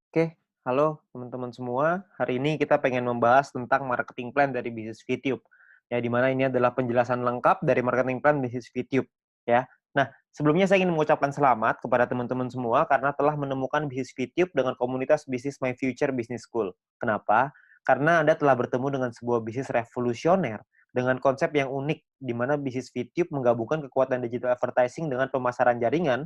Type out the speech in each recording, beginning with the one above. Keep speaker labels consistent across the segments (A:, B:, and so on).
A: Oke, halo teman-teman semua. Hari ini kita pengen membahas tentang marketing plan dari bisnis VTube. Ya, di mana ini adalah penjelasan lengkap dari marketing plan bisnis VTube. Ya. Nah, sebelumnya saya ingin mengucapkan selamat kepada teman-teman semua karena telah menemukan bisnis VTube dengan komunitas bisnis My Future Business School. Kenapa? Karena Anda telah bertemu dengan sebuah bisnis revolusioner dengan konsep yang unik, di mana bisnis VTube menggabungkan kekuatan digital advertising dengan pemasaran jaringan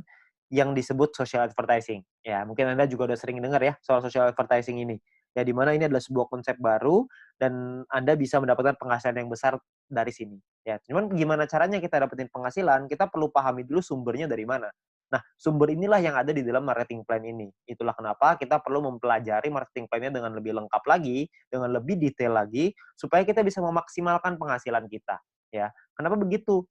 A: yang disebut social advertising. Ya, mungkin Anda juga udah sering dengar ya soal social advertising ini. Ya, di mana ini adalah sebuah konsep baru dan Anda bisa mendapatkan penghasilan yang besar dari sini. Ya, cuman gimana caranya kita dapetin penghasilan? Kita perlu pahami dulu sumbernya dari mana. Nah, sumber inilah yang ada di dalam marketing plan ini. Itulah kenapa kita perlu mempelajari marketing plan-nya dengan lebih lengkap lagi, dengan lebih detail lagi, supaya kita bisa memaksimalkan penghasilan kita. Ya, kenapa begitu?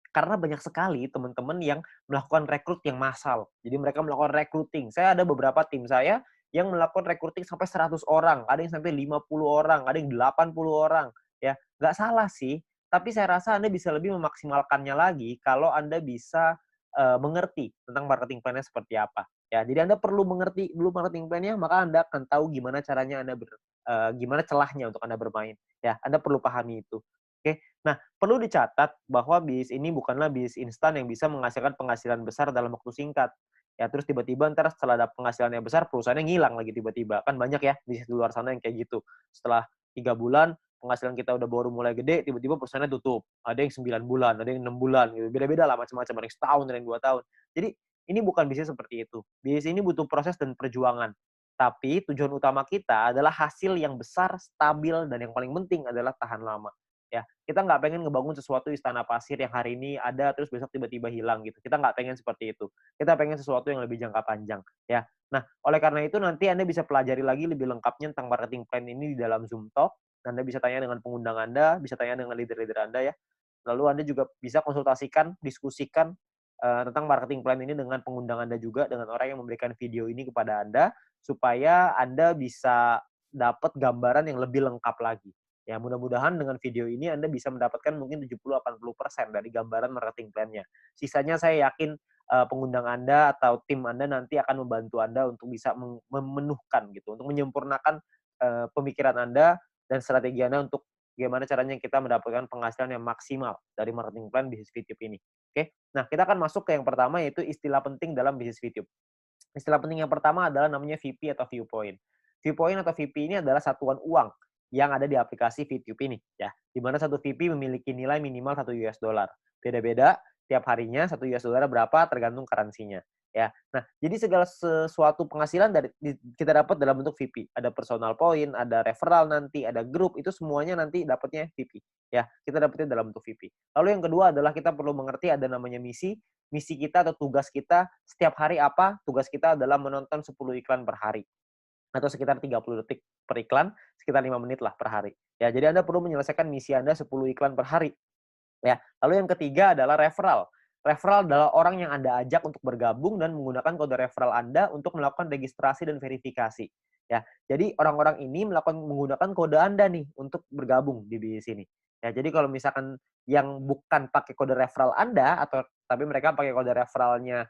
A: Karena banyak sekali teman-teman yang melakukan rekrut yang massal. Jadi mereka melakukan recruiting. Saya ada beberapa tim saya yang melakukan recruiting sampai 100 orang, ada yang sampai 50 orang, ada yang 80 orang, ya. Nggak salah sih, tapi saya rasa Anda bisa lebih memaksimalkannya lagi kalau Anda bisa, mengerti tentang marketing plan-nya seperti apa, ya. Jadi Anda perlu mengerti dulu marketing plan-nya, maka Anda akan tahu gimana caranya gimana celahnya untuk Anda bermain, ya. Anda perlu pahami itu, oke. Nah, perlu dicatat bahwa bisnis ini bukanlah bisnis instan yang bisa menghasilkan penghasilan besar dalam waktu singkat. Ya, terus tiba-tiba ntar setelah ada penghasilan yang besar, perusahaannya ngilang lagi tiba-tiba. Kan banyak ya bisnis di luar sana yang kayak gitu. Setelah 3 bulan, penghasilan kita udah baru mulai gede, tiba-tiba perusahaannya tutup. Ada yang 9 bulan, ada yang 6 bulan, gitu. Beda-beda lah macam-macam, ada yang setahun, ada yang 2 tahun. Jadi, ini bukan bisnis seperti itu. Bisnis ini butuh proses dan perjuangan. Tapi tujuan utama kita adalah hasil yang besar, stabil, dan yang paling penting adalah tahan lama. Ya, kita nggak pengen ngebangun sesuatu istana pasir yang hari ini ada terus besok tiba-tiba hilang gitu. Kita nggak pengen seperti itu. Kita pengen sesuatu yang lebih jangka panjang, ya. Nah, oleh karena itu nanti Anda bisa pelajari lagi lebih lengkapnya tentang marketing plan ini di dalam Zoom Talk. Anda bisa tanya dengan pengundang Anda, bisa tanya dengan leader-leader Anda ya. Lalu Anda juga bisa konsultasikan, diskusikan tentang marketing plan ini dengan pengundang Anda juga, dengan orang yang memberikan video ini kepada Anda, supaya Anda bisa dapat gambaran yang lebih lengkap lagi. Ya, mudah-mudahan dengan video ini Anda bisa mendapatkan mungkin 70-80% dari gambaran marketing plan-nya. Sisanya saya yakin pengundang Anda atau tim Anda nanti akan membantu Anda untuk bisa memenuhkan gitu, untuk menyempurnakan pemikiran Anda dan strategi Anda untuk bagaimana caranya kita mendapatkan penghasilan yang maksimal dari marketing plan bisnis VTube ini. Oke. Nah, kita akan masuk ke yang pertama yaitu istilah penting dalam bisnis VTube. Istilah penting yang pertama adalah namanya VP atau viewpoint. Viewpoint atau VP ini adalah satuan uang yang ada di aplikasi VTube ini, ya. Di mana satu VP memiliki nilai minimal $1. Beda-beda tiap harinya $1 berapa tergantung currency-nya, ya. Nah, jadi segala sesuatu penghasilan kita dapat dalam bentuk VP. Ada personal point, ada referral nanti, ada grup, itu semuanya nanti dapatnya VP, ya. Kita dapatnya dalam bentuk VP. Lalu yang kedua adalah kita perlu mengerti ada namanya misi kita atau tugas kita setiap hari apa? Tugas kita adalah menonton 10 iklan per hari atau sekitar 30 detik per iklan, sekitar 5 menit lah per hari. Ya, jadi Anda perlu menyelesaikan misi Anda 10 iklan per hari. Ya, lalu yang ketiga adalah referral. Referral adalah orang yang Anda ajak untuk bergabung dan menggunakan kode referral Anda untuk melakukan registrasi dan verifikasi. Ya, jadi orang-orang ini menggunakan kode Anda nih untuk bergabung di sini. Ya, jadi kalau misalkan yang bukan pakai kode referral Anda atau tapi mereka pakai kode referralnya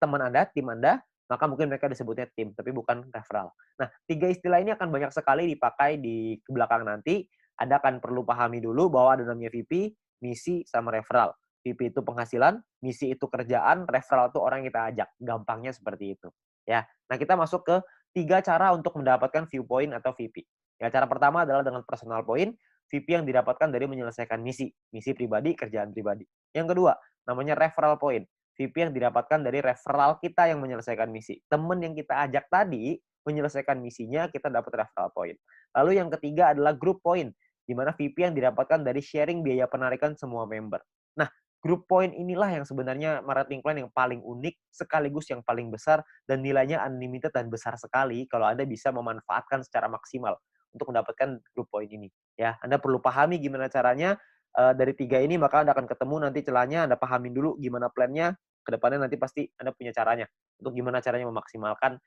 A: teman Anda, tim Anda, maka mungkin mereka disebutnya tim, tapi bukan referral. Nah, tiga istilah ini akan banyak sekali dipakai di belakang nanti. Anda akan perlu pahami dulu bahwa ada namanya VP, misi, sama referral. VP itu penghasilan, misi itu kerjaan, referral itu orang yang kita ajak. Gampangnya seperti itu. Ya. Nah, kita masuk ke 3 cara untuk mendapatkan viewpoint atau VP. Ya, cara pertama adalah dengan personal point, VP yang didapatkan dari menyelesaikan misi pribadi, kerjaan pribadi. Yang kedua, namanya referral point. VP yang didapatkan dari referral kita yang menyelesaikan misi. Teman yang kita ajak tadi menyelesaikan misinya, kita dapat referral point. Lalu yang ketiga adalah group point, di mana VP yang didapatkan dari sharing biaya penarikan semua member. Nah, group point inilah yang sebenarnya marketing plan yang paling unik, sekaligus yang paling besar, dan nilainya unlimited dan besar sekali kalau Anda bisa memanfaatkan secara maksimal untuk mendapatkan group point ini. Ya, Anda perlu pahami gimana caranya dari tiga ini, maka Anda akan ketemu nanti celahnya, Anda pahamin dulu gimana plan-nya, ke depannya nanti pasti Anda punya caranya, untuk gimana caranya memaksimalkan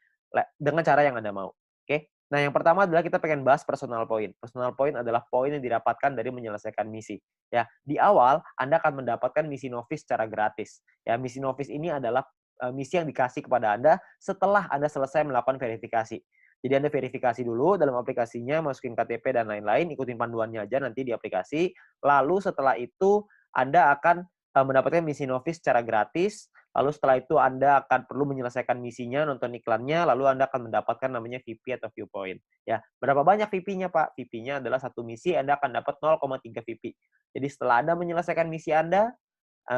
A: dengan cara yang Anda mau. Oke? Nah, yang pertama adalah kita pengen bahas personal point. Personal point adalah poin yang didapatkan dari menyelesaikan misi. Ya, di awal Anda akan mendapatkan misi novice secara gratis. Ya, misi novice ini adalah misi yang dikasih kepada Anda setelah Anda selesai melakukan verifikasi. Jadi Anda verifikasi dulu dalam aplikasinya, masukin KTP dan lain-lain, ikutin panduannya aja nanti di aplikasi. Lalu setelah itu Anda akan mendapatkan misi novis secara gratis. Lalu setelah itu Anda akan perlu menyelesaikan misinya, nonton iklannya, lalu Anda akan mendapatkan namanya VP atau viewpoint. Ya, berapa banyak VP-nya, Pak? VP-nya adalah satu misi Anda akan dapat 0,3 VP. Jadi setelah Anda menyelesaikan misi Anda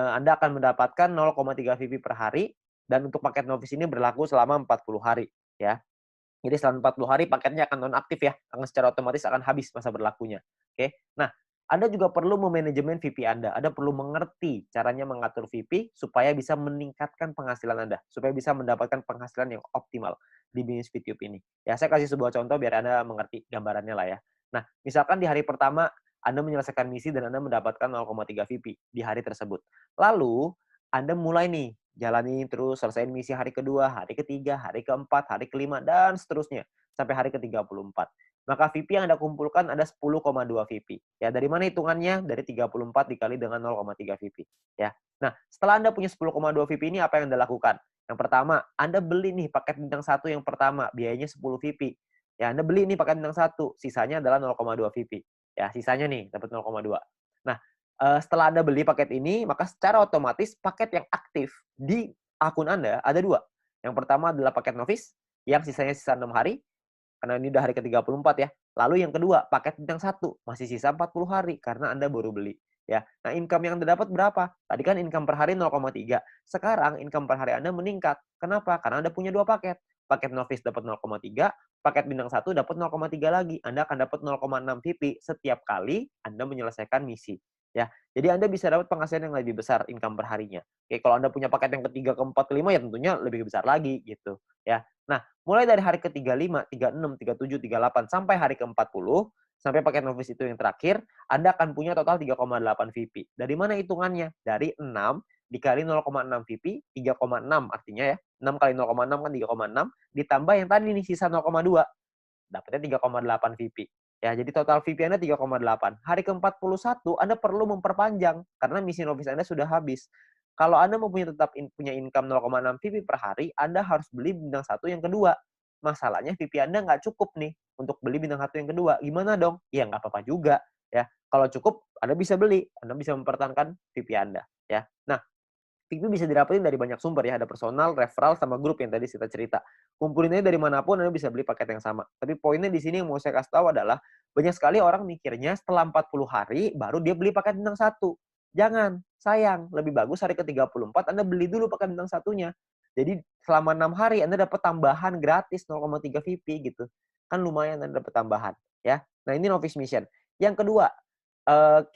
A: akan mendapatkan 0,3 VP per hari, dan untuk paket novis ini berlaku selama 40 hari. Ya. Jadi selama 40 hari paketnya akan nonaktif ya, akan secara otomatis akan habis masa berlakunya. Oke. Nah, Anda juga perlu memanajemen VP Anda. Anda perlu mengerti caranya mengatur VP supaya bisa meningkatkan penghasilan Anda, supaya bisa mendapatkan penghasilan yang optimal di bisnis VTube ini. Ya, saya kasih sebuah contoh biar Anda mengerti gambarannya lah ya. Nah, misalkan di hari pertama Anda menyelesaikan misi dan Anda mendapatkan 0,3 VP di hari tersebut. Lalu, Anda mulai nih jalani terus, selesaiin misi hari kedua, hari ketiga, hari keempat, hari kelima, dan seterusnya. Sampai hari ke-34. Maka VP yang Anda kumpulkan ada 10,2 VP. Ya, dari mana hitungannya? Dari 34 dikali dengan 0,3 VP. Ya. Nah, setelah Anda punya 10,2 VP ini, apa yang Anda lakukan? Yang pertama, Anda beli nih paket bintang 1 yang pertama, biayanya 10 VP. Ya, Anda beli nih paket bintang 1, sisanya adalah 0,2 VP. Ya, sisanya nih, dapat 0,2. Nah, setelah Anda beli paket ini, maka secara otomatis paket yang aktif di akun Anda ada 2. Yang pertama adalah paket novis, yang sisanya sisa 6 hari, karena ini udah hari ke-34 ya. Lalu yang kedua, paket bintang 1, masih sisa 40 hari, karena Anda baru beli. Ya. Nah, income yang Anda dapat berapa? Tadi kan income per hari 0,3. Sekarang income per hari Anda meningkat. Kenapa? Karena Anda punya 2 paket. Paket novis dapat 0,3, paket bintang 1 dapat 0,3 lagi. Anda akan dapat 0,6 VP setiap kali Anda menyelesaikan misi. Ya, jadi Anda bisa dapat penghasilan yang lebih besar income per harinya. Oke, kalau Anda punya paket yang ketiga, keempat, kelima ya tentunya lebih besar lagi gitu, ya. Nah, mulai dari hari ke-35, 36, 37, 38 sampai hari ke-40, sampai paket novis itu yang terakhir, Anda akan punya total 3,8 VP. Dari mana hitungannya? Dari 6 dikali 0,6 VP, 3,6 artinya ya. 6 kali 0,6 kan 3,6, ditambah yang tadi nih sisa 0,2. Dapatnya 3,8 VP. Ya, jadi total VP Anda 3,8. Hari ke-41 Anda perlu memperpanjang karena misi novis Anda sudah habis. Kalau Anda mau tetap punya income 0,6 VP per hari, Anda harus beli bintang 1 yang kedua. Masalahnya VP Anda nggak cukup nih untuk beli bintang 1 yang kedua. Gimana dong? Ya nggak apa-apa juga. Ya, kalau cukup Anda bisa beli, Anda bisa mempertahankan VP Anda. Ya, nah VP bisa didapetin dari banyak sumber ya, ada personal, referral, sama grup yang tadi kita cerita. Kumpulinnya dari manapun Anda bisa beli paket yang sama. Tapi poinnya di sini yang mau saya kasih tahu adalah, banyak sekali orang mikirnya setelah 40 hari baru dia beli paket bintang 1. Jangan, sayang. Lebih bagus hari ke-34 Anda beli dulu paket bintang 1-nya. Jadi selama 6 hari Anda dapat tambahan gratis 0,3 VP gitu. Kan lumayan Anda dapat tambahan ya. Nah, ini novice mission. Yang kedua,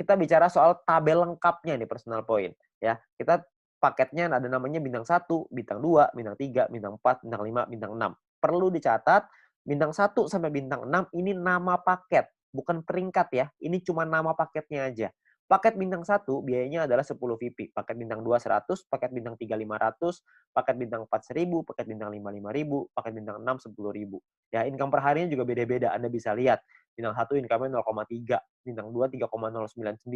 A: kita bicara soal tabel lengkapnya nih personal point ya. Kita paketnya ada namanya bintang 1, bintang 2, bintang 3, bintang 4, bintang 5, bintang 6. Perlu dicatat, bintang 1 sampai bintang 6 ini nama paket, bukan peringkat ya. Ini cuma nama paketnya aja. Paket bintang 1 biayanya adalah 10 VP, paket bintang 2 100, paket bintang 3 500, paket bintang 4 1000, paket bintang 5 5000, paket bintang 6 10.000. Ya, income per harinya juga beda-beda. Anda bisa lihat. Bintang 1 income-nya 0,3, bintang 2 3,099,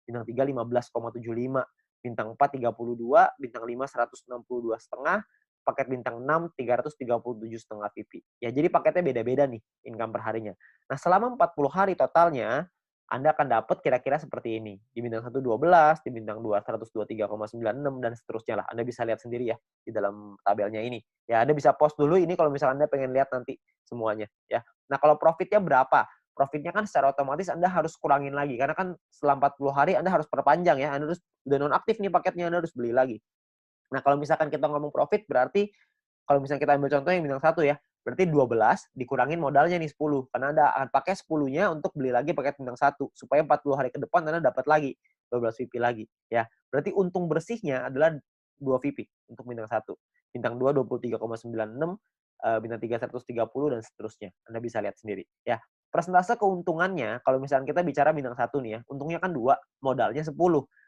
A: bintang 3 15,75, bintang 4 32, bintang 5 162,5, paket bintang 6 337,5 VP. Ya, jadi paketnya beda-beda nih income per harinya. Nah, selama 40 hari totalnya Anda akan dapat kira-kira seperti ini. Di bintang 1 12, di bintang 2 123,96 dan seterusnya lah. Anda bisa lihat sendiri ya di dalam tabelnya ini. Ya, Anda bisa post dulu ini kalau misalnya Anda pengen lihat nanti semuanya ya. Nah, kalau profitnya berapa? Profitnya kan secara otomatis Anda harus kurangin lagi karena kan setelah 40 hari Anda harus perpanjang ya. Anda harus udah nonaktif nih paketnya, Anda harus beli lagi. Nah, kalau misalkan kita ngomong profit berarti kalau misalnya kita ambil contoh yang bintang 1 ya, berarti 12 dikurangin modalnya nih 10. Karena Anda akan pakai 10-nya untuk beli lagi paket bintang 1 supaya 40 hari ke depan Anda dapat lagi 12 VP lagi ya. Berarti untung bersihnya adalah 2 VP untuk bintang 1. Bintang 2 23,96, bintang 3 130 dan seterusnya. Anda bisa lihat sendiri ya. Persentase keuntungannya kalau misalnya kita bicara bintang 1 nih ya, untungnya kan 2, modalnya 10.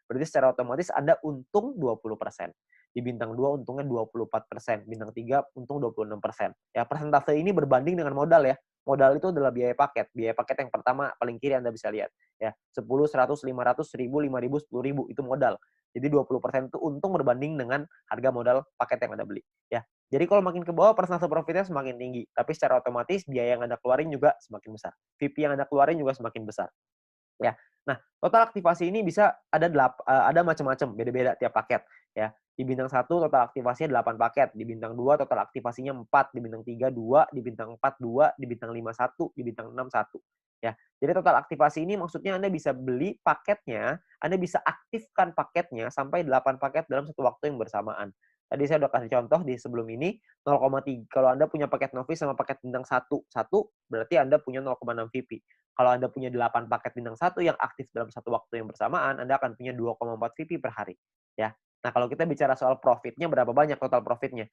A: Berarti secara otomatis Anda untung 20%. Di bintang 2 untungnya 24%, bintang 3 untung 26%. Ya, persentase ini berbanding dengan modal ya. Modal itu adalah biaya paket. Biaya paket yang pertama paling kiri Anda bisa lihat ya. 10, 100, 500, 1000, 5000, 10.000 itu modal. Jadi 20% itu untung berbanding dengan harga modal paket yang Anda beli, ya. Jadi kalau makin ke bawah persentase profitnya semakin tinggi, tapi secara otomatis biaya yang Anda keluarin juga semakin besar. VP yang Anda keluarin juga semakin besar. Ya. Nah, total aktivasi ini bisa ada macam-macam, beda-beda tiap paket, ya. Di bintang 1 total aktivasinya 8 paket, di bintang 2 total aktivasinya 4, di bintang 3 2, di bintang 4 2, di bintang 5 1, di bintang 6 1, ya. Jadi total aktivasi ini maksudnya Anda bisa beli paketnya, Anda bisa aktifkan paketnya sampai 8 paket dalam satu waktu yang bersamaan. Tadi saya udah kasih contoh di sebelum ini, 0,3 kalau Anda punya paket novice sama paket bintang 1, berarti Anda punya 0,6 VP. Kalau Anda punya 8 paket bintang 1 yang aktif dalam satu waktu yang bersamaan, Anda akan punya 2,4 VP per hari, ya. Nah, kalau kita bicara soal profitnya, berapa banyak total profitnya?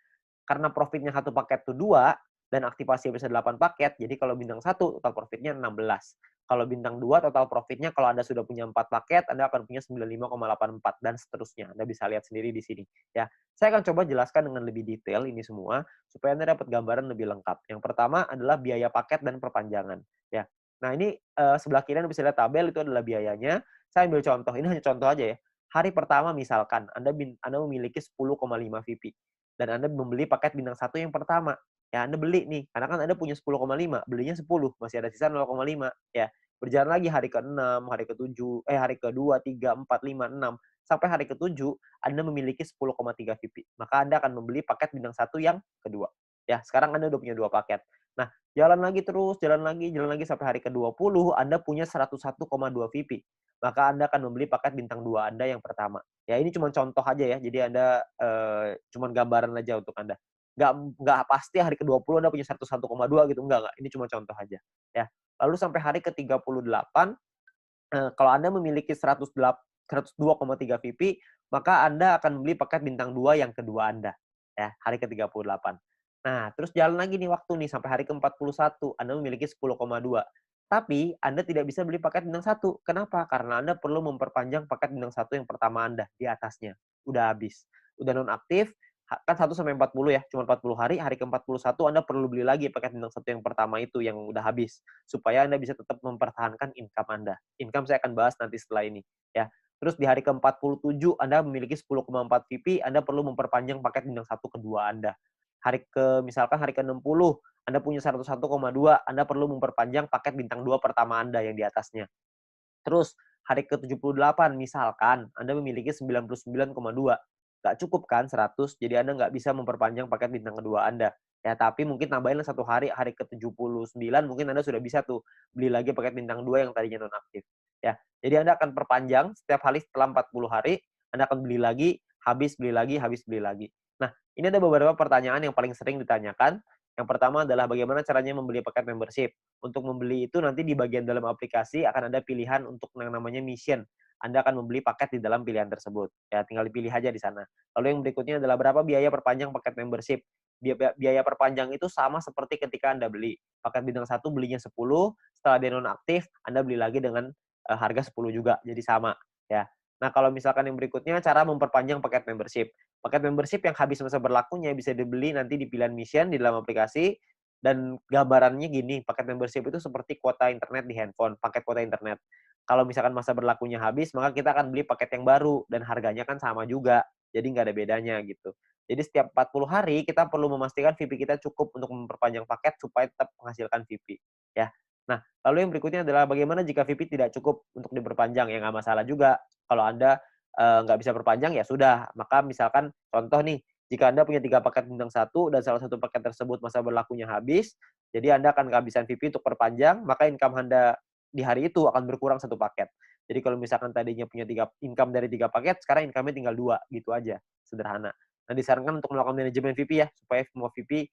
A: Karena profitnya satu paket itu 2 dan aktivasi bisa 8 paket, jadi kalau bintang 1 total profitnya 16. Kalau bintang 2 total profitnya kalau Anda sudah punya 4 paket, Anda akan punya 95,84 dan seterusnya. Anda bisa lihat sendiri di sini, ya. Saya akan coba jelaskan dengan lebih detail ini semua, supaya Anda dapat gambaran lebih lengkap. Yang pertama adalah biaya paket dan perpanjangan, ya. Nah, ini, sebelah kiri Anda bisa lihat tabel, itu adalah biayanya. Saya ambil contoh, ini hanya contoh aja ya. Hari pertama misalkan Anda memiliki 10,5 VP dan Anda membeli paket bintang 1 yang pertama. Ya, Anda beli nih, karena kan Anda punya 10,5, belinya 10, masih ada sisa 0,5, ya. Berjalan lagi hari ke-6, hari ke-7, hari ke-2, 3, 4, 5, 6, sampai hari ke-7 Anda memiliki 10,3 VP. Maka Anda akan membeli paket bintang 1 yang kedua. Ya, sekarang Anda udah punya 2 paket. Nah, jalan lagi terus, jalan lagi sampai hari ke-20 Anda punya 101,2 VP. Maka Anda akan membeli paket bintang 2 Anda yang pertama. Ya, ini cuma contoh aja ya, jadi Anda, cuman gambaran aja untuk Anda. Nggak pasti hari ke-20 Anda punya 101,2 gitu, enggak, ini cuma contoh aja, ya. Lalu sampai hari ke-38, kalau Anda memiliki 102,3 VP, maka Anda akan beli paket bintang 2 yang kedua Anda, ya, hari ke-38. Nah, terus jalan lagi nih waktu nih sampai hari ke-41, Anda memiliki 10,2. Tapi Anda tidak bisa beli paket bintang 1. Kenapa? Karena Anda perlu memperpanjang paket bintang 1 yang pertama Anda di atasnya. Udah habis. Udah nonaktif, kan 1 sampai 40 ya, cuma 40 hari, hari ke-41 Anda perlu beli lagi paket bintang 1 yang pertama itu yang udah habis, supaya Anda bisa tetap mempertahankan income Anda. Income saya akan bahas nanti setelah ini, ya. Terus di hari ke-47 Anda memiliki 10,4 VP, Anda perlu memperpanjang paket bintang 1 kedua Anda. Misalkan hari ke-60 Anda punya 101,2, Anda perlu memperpanjang paket bintang 2 pertama Anda yang di atasnya. Terus hari ke-78 misalkan Anda memiliki 99,2, nggak cukup kan 100, jadi Anda nggak bisa memperpanjang paket bintang kedua Anda. Ya, tapi mungkin tambahin 1 hari, hari ke-79 mungkin Anda sudah bisa tuh beli lagi paket bintang 2 yang tadinya nonaktif. Ya, jadi Anda akan perpanjang setiap hari setelah 40 hari, Anda akan beli lagi, habis beli lagi, habis beli lagi. Nah, ini ada beberapa pertanyaan yang paling sering ditanyakan. Yang pertama adalah bagaimana caranya membeli paket membership. Untuk membeli itu nanti di bagian dalam aplikasi akan ada pilihan untuk yang namanya mission. Anda akan membeli paket di dalam pilihan tersebut. Ya, tinggal dipilih aja di sana. Lalu yang berikutnya adalah berapa biaya perpanjang paket membership. Biaya perpanjang itu sama seperti ketika Anda beli. Paket bintang 1 belinya 10, setelah dia nonaktif, Anda beli lagi dengan harga 10 juga, jadi sama. Ya. Nah, kalau misalkan yang berikutnya, cara memperpanjang paket membership. Paket membership yang habis masa berlakunya bisa dibeli nanti di pilihan mission di dalam aplikasi, dan gambarannya gini, paket membership itu seperti kuota internet di handphone, paket kuota internet. Kalau misalkan masa berlakunya habis, maka kita akan beli paket yang baru dan harganya kan sama juga. Jadi nggak ada bedanya gitu. Jadi setiap 40 hari kita perlu memastikan VP kita cukup untuk memperpanjang paket supaya tetap menghasilkan VP, ya. Nah, lalu yang berikutnya adalah bagaimana jika VP tidak cukup untuk diperpanjang? Ya nggak masalah juga. Kalau Anda nggak bisa perpanjang, ya sudah. Maka misalkan contoh nih, jika Anda punya 3 paket bintang 1 dan salah satu paket tersebut masa berlakunya habis, jadi Anda akan kehabisan VP untuk perpanjang, maka income Anda di hari itu akan berkurang 1 paket. Jadi kalau misalkan tadinya punya income dari 3 paket, sekarang income-nya tinggal 2, gitu aja, sederhana. Nah, disarankan untuk melakukan manajemen VP ya, supaya semua VP,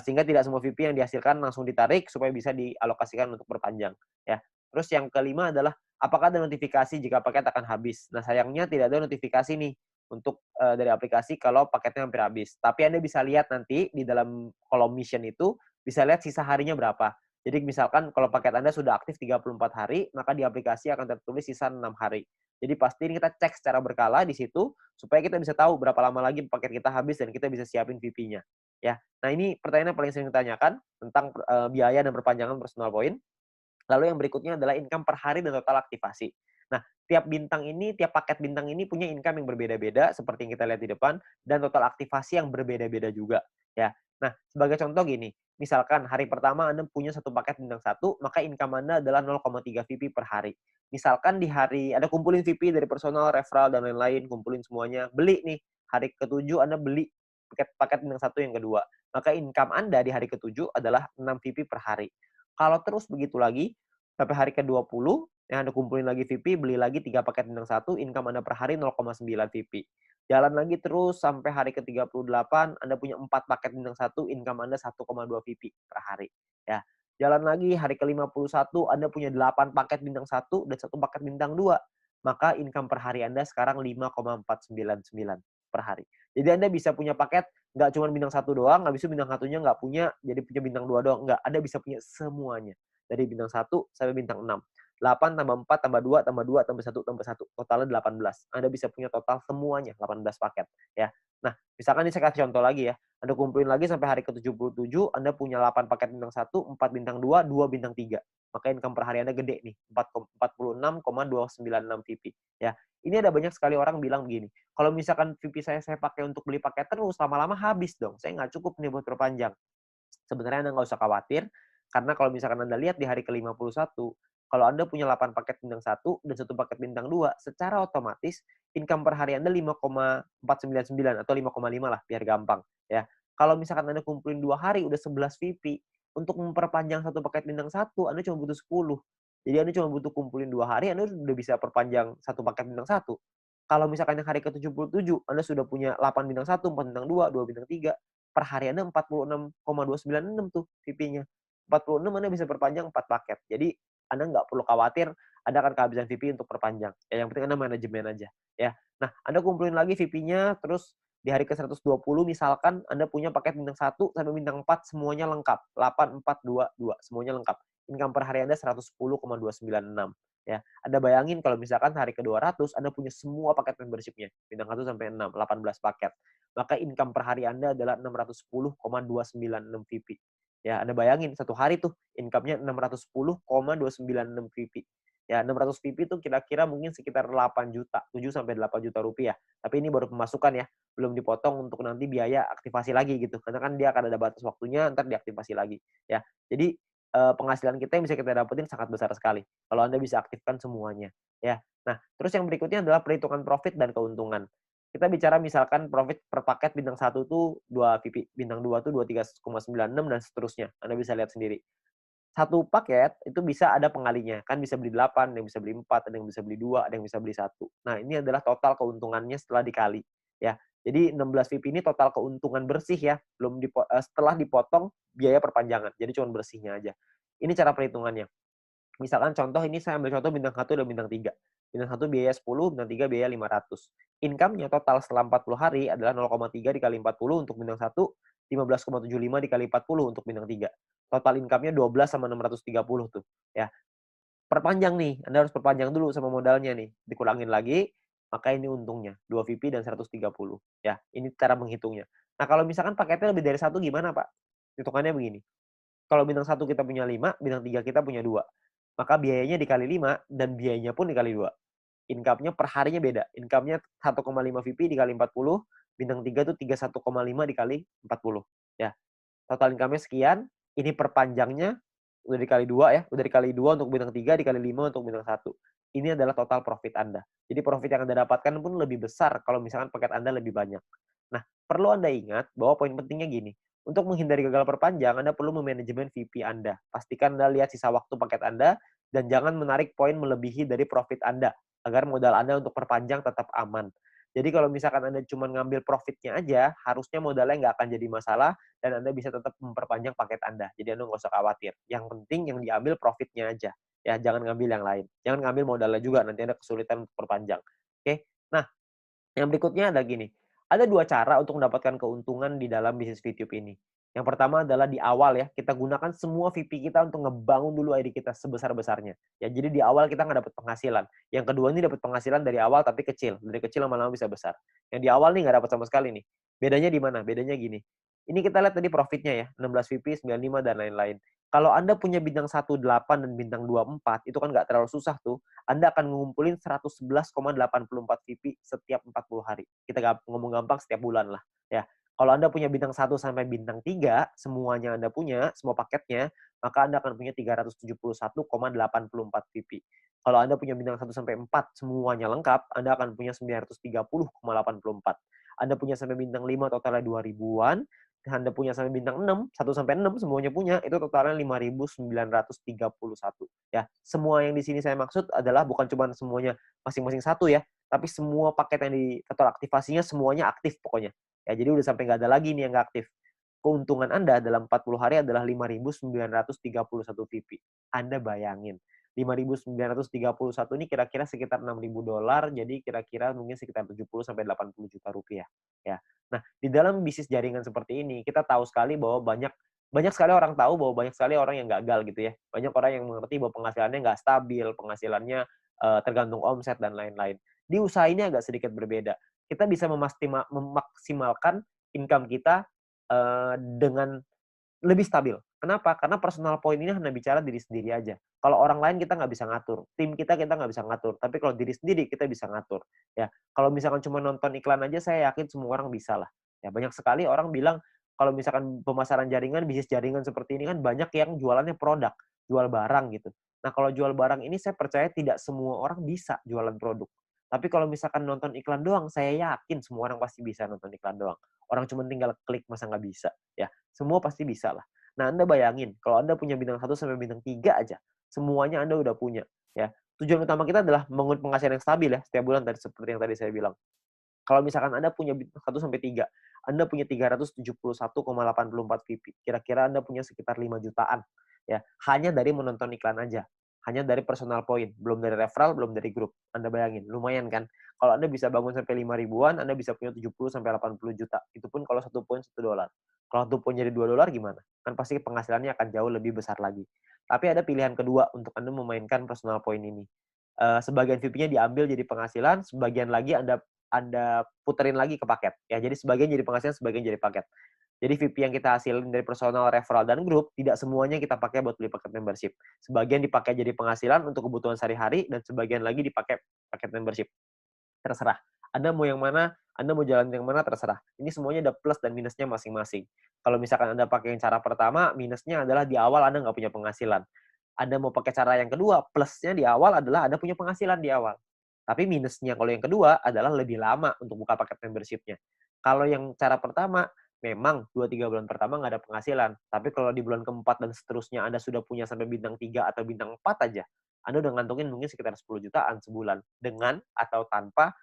A: sehingga tidak semua VP yang dihasilkan langsung ditarik, supaya bisa dialokasikan untuk perpanjang, ya. Terus yang kelima adalah, apakah ada notifikasi jika paket akan habis? Nah, sayangnya tidak ada notifikasi nih, untuk dari aplikasi kalau paketnya hampir habis. Tapi Anda bisa lihat nanti di dalam kolom mission itu, bisa lihat sisa harinya berapa. Jadi misalkan kalau paket Anda sudah aktif 34 hari, maka di aplikasi akan tertulis sisa 6 hari. Jadi pasti ini kita cek secara berkala di situ, supaya kita bisa tahu berapa lama lagi paket kita habis dan kita bisa siapin VP-nya. Ya. Nah, ini pertanyaan yang paling sering ditanyakan tentang biaya dan perpanjangan personal point. Lalu yang berikutnya adalah income per hari dan total aktivasi. Nah, tiap paket bintang ini punya income yang berbeda-beda seperti yang kita lihat di depan dan total aktivasi yang berbeda-beda juga, ya. Nah, sebagai contoh gini, misalkan hari pertama Anda punya satu paket bintang satu, maka income Anda adalah 0,3 VP per hari. Misalkan di hari Anda kumpulin VP dari personal, referral, dan lain-lain, kumpulin semuanya, beli nih, hari ketujuh Anda beli paket bintang satu yang kedua, maka income Anda di hari ketujuh adalah 6 VP per hari. Kalau terus begitu lagi, sampai hari ke-20, yang Anda kumpulin lagi VP, beli lagi 3 paket bintang satu, income Anda per hari 0,9 VP. Jalan lagi terus sampai hari ke-38, Anda punya 4 paket bintang satu, income Anda 1,2 VP per hari. Ya. Jalan lagi hari ke-51, Anda punya 8 paket bintang satu dan 1 paket bintang 2. Maka income per hari Anda sekarang 5,499 per hari. Jadi Anda bisa punya paket nggak cuma bintang satu doang, habis itu bintang satunya nggak punya, jadi punya bintang 2 doang. Nggak, Anda bisa punya semuanya. Dari bintang 1 sampai bintang 6. 8 tambah 4 tambah 2 tambah 2 tambah 1 tambah 1. Totalnya 18. Anda bisa punya total semuanya 18 paket. Ya. Nah, misalkan ini saya kasih contoh lagi ya. Anda kumpulin lagi sampai hari ke-77, Anda punya 8 paket bintang 1, 4 bintang 2, 2 bintang 3. Maka income per hari Anda gede nih, 46,296 VP. Ya. Ini ada banyak sekali orang bilang begini, kalau misalkan VP saya pakai untuk beli paket terus, lama-lama habis dong. Saya nggak cukup nih buat perpanjang. Sebenarnya Anda nggak usah khawatir, karena kalau misalkan Anda lihat di hari ke-51, kalau Anda punya 8 paket bintang satu dan 1 paket bintang 2, secara otomatis income per hari Anda 5,499 atau 5,5 lah biar gampang ya. Kalau misalkan Anda kumpulin 2 hari udah 11 VP, untuk memperpanjang satu paket bintang satu Anda cuma butuh 10. Jadi Anda cuma butuh kumpulin 2 hari Anda udah bisa perpanjang satu paket bintang satu. Kalau misalkan yang hari ke-77 Anda sudah punya 8 bintang satu, 4 bintang 2, 2 bintang 3, per hari Anda 46,296 tuh VP-nya. 46 Anda bisa perpanjang 4 paket. Jadi Anda nggak perlu khawatir Anda akan kehabisan VP untuk perpanjang. Ya, yang penting Anda manajemen aja. Ya. Nah, Anda kumpulin lagi VP-nya, terus di hari ke-120 misalkan Anda punya paket bintang 1 sampai bintang 4 semuanya lengkap. 8, 4, 2, 2 semuanya lengkap. Income per hari Anda 110,296. Ya, Anda bayangin kalau misalkan hari ke-200 Anda punya semua paket membership-nya, bintang 1 sampai 6, 18 paket. Maka income per hari Anda adalah 610,296 VP. Ya, Anda bayangin satu hari tuh income-nya 610,296 VP. Ya, 600 VP itu kira-kira mungkin sekitar 8 juta, 7 sampai 8 juta rupiah. Tapi ini baru pemasukan ya, belum dipotong untuk nanti biaya aktivasi lagi gitu. Karena kan dia akan ada batas waktunya, ntar diaktifasi lagi. Ya, jadi penghasilan kita yang bisa kita dapetin sangat besar sekali kalau Anda bisa aktifkan semuanya. Ya, nah terus yang berikutnya adalah perhitungan profit dan keuntungan. Kita bicara misalkan profit per paket bintang 1 tuh 2 VP, bintang 2 tuh 23,96 dan seterusnya. Anda bisa lihat sendiri. Satu paket itu bisa ada pengalinya, kan bisa beli 8, ada yang bisa beli 4, ada yang bisa beli 2, ada yang bisa beli 1. Nah, ini adalah total keuntungannya setelah dikali, ya. Jadi 16 VIP ini total keuntungan bersih ya, setelah dipotong biaya perpanjangan. Jadi cuma bersihnya aja. Ini cara perhitungannya. Misalkan contoh ini saya ambil contoh bintang 1 dan bintang 3. Bintang 1 biaya 10, bintang 3 biaya 500. Income-nya total setelah 40 hari adalah 0,3 dikali 40 untuk bintang 1, 15,75 dikali 40 untuk bintang 3. Total income-nya 12 sama 630 tuh, ya. Perpanjang nih, Anda harus perpanjang dulu sama modalnya nih, dikurangin lagi, maka ini untungnya, 2 VP dan 130, ya. Ini cara menghitungnya. Nah, kalau misalkan paketnya lebih dari 1 gimana, Pak? Hitungannya begini, kalau bintang 1 kita punya 5, bintang 3 kita punya 2. Maka biayanya dikali 5 dan biayanya pun dikali 2. Income-nya per harinya beda. Income-nya 1,5 VP dikali 40, bintang 3 tuh 31,5 dikali 40. Ya, total income-nya sekian, ini perpanjangnya udah dikali 2 ya, udah dikali 2 untuk bintang 3, dikali 5 untuk bintang 1. Ini adalah total profit Anda. Jadi profit yang Anda dapatkan pun lebih besar kalau misalkan paket Anda lebih banyak. Nah, perlu Anda ingat bahwa poin pentingnya gini, untuk menghindari gagal perpanjang, Anda perlu memanajemen VP Anda. Pastikan Anda lihat sisa waktu paket Anda, dan jangan menarik poin melebihi dari profit Anda, agar modal Anda untuk perpanjang tetap aman. Jadi kalau misalkan Anda cuma ngambil profitnya aja, harusnya modalnya nggak akan jadi masalah, dan Anda bisa tetap memperpanjang paket Anda. Jadi Anda nggak usah khawatir. Yang penting yang diambil profitnya aja. Ya, jangan ngambil yang lain. Jangan ngambil modalnya juga, nanti Anda kesulitan untuk perpanjang. Oke? Nah, yang berikutnya ada gini, ada 2 cara untuk mendapatkan keuntungan di dalam bisnis VTube ini. Yang pertama adalah di awal ya, kita gunakan semua VP kita untuk ngebangun dulu ID kita sebesar-besarnya. Ya, jadi di awal kita nggak dapat penghasilan. Yang kedua ini dapat penghasilan dari awal tapi kecil. Dari kecil lama-lama bisa besar. Yang di awal nih nggak dapat sama sekali nih. Bedanya di mana? Bedanya gini. Ini kita lihat tadi profitnya ya, 16 VP, 95, dan lain-lain. Kalau Anda punya bintang 18 dan bintang 24, itu kan nggak terlalu susah tuh. Anda akan ngumpulin 111,84 VP setiap 40 hari. Kita ngomong gampang setiap bulan lah. Ya. Kalau Anda punya bintang 1 sampai bintang 3, semuanya Anda punya, semua paketnya, maka Anda akan punya 371,84 VP. Kalau Anda punya bintang 1 sampai 4, semuanya lengkap, Anda akan punya 930,84. Anda punya sampai bintang 5, totalnya 2 ribuan. Anda punya sampai bintang 6, 1 sampai 6 semuanya punya, itu totalnya 5.931 ya. Semua yang di sini saya maksud adalah bukan cuma semuanya masing-masing satu ya, tapi semua paket yang di total aktivasinya semuanya aktif pokoknya. Ya, jadi udah sampai nggak ada lagi nih yang nggak aktif. Keuntungan Anda dalam 40 hari adalah 5.931 VP. Anda bayangin, 5.931 ini kira-kira sekitar $6.000, jadi kira-kira mungkin sekitar 70 sampai 80 juta rupiah ya. Nah, di dalam bisnis jaringan seperti ini, kita tahu sekali bahwa banyak sekali orang tahu bahwa banyak sekali orang yang gagal gitu ya. Banyak orang yang mengerti bahwa penghasilannya nggak stabil, penghasilannya tergantung omset dan lain-lain. Di usaha ini agak sedikit berbeda. Kita bisa memaksimalkan income kita dengan lebih stabil. Kenapa? Karena personal point ini hanya bicara diri sendiri aja. Kalau orang lain kita nggak bisa ngatur, tim kita nggak bisa ngatur. Tapi kalau diri sendiri kita bisa ngatur. Ya, kalau misalkan cuma nonton iklan aja, saya yakin semua orang bisa lah. Ya, banyak sekali orang bilang kalau misalkan pemasaran jaringan, bisnis jaringan seperti ini kan banyak yang jualannya produk, jual barang gitu. Nah, kalau jual barang ini saya percaya tidak semua orang bisa jualan produk. Tapi kalau misalkan nonton iklan doang, saya yakin semua orang pasti bisa nonton iklan doang. Orang cuma tinggal klik, masa nggak bisa? Ya, semua pasti bisa lah. Nah, Anda bayangin, kalau Anda punya bintang 1 sampai bintang 3 aja, semuanya Anda udah punya. Ya. Tujuan utama kita adalah membangun penghasilan yang stabil ya, setiap bulan tadi seperti yang tadi saya bilang. Kalau misalkan Anda punya bintang 1 sampai 3, Anda punya 371,84 VP. Kira-kira Anda punya sekitar 5 jutaan. Ya, hanya dari menonton iklan aja. Hanya dari personal point, belum dari referral, belum dari grup. Anda bayangin, lumayan kan? Kalau Anda bisa bangun sampai 5 ribuan, Anda bisa punya 70 sampai 80 juta. Itu pun kalau 1 poin $1. Kalau 1 poin jadi $2 gimana? Kan pasti penghasilannya akan jauh lebih besar lagi. Tapi ada pilihan kedua untuk Anda memainkan personal point ini. Sebagian VP-nya diambil jadi penghasilan, sebagian lagi Anda puterin lagi ke paket. Ya, jadi sebagian jadi penghasilan, sebagian jadi paket. Jadi VP yang kita hasilin dari personal, referral, dan grup, tidak semuanya kita pakai buat beli paket membership. Sebagian dipakai jadi penghasilan untuk kebutuhan sehari-hari, dan sebagian lagi dipakai paket membership. Terserah. Anda mau yang mana, Anda mau jalan yang mana, terserah. Ini semuanya ada plus dan minusnya masing-masing. Kalau misalkan Anda pakai yang cara pertama, minusnya adalah di awal Anda nggak punya penghasilan. Anda mau pakai cara yang kedua, plusnya di awal adalah Anda punya penghasilan di awal. Tapi minusnya kalau yang kedua adalah lebih lama untuk buka paket membership-nya. Kalau yang cara pertama, memang 2-3 bulan pertama nggak ada penghasilan. Tapi kalau di bulan keempat dan seterusnya Anda sudah punya sampai bintang 3 atau bintang 4 aja, Anda udah ngantongin mungkin sekitar 10 jutaan sebulan. Dengan atau tanpa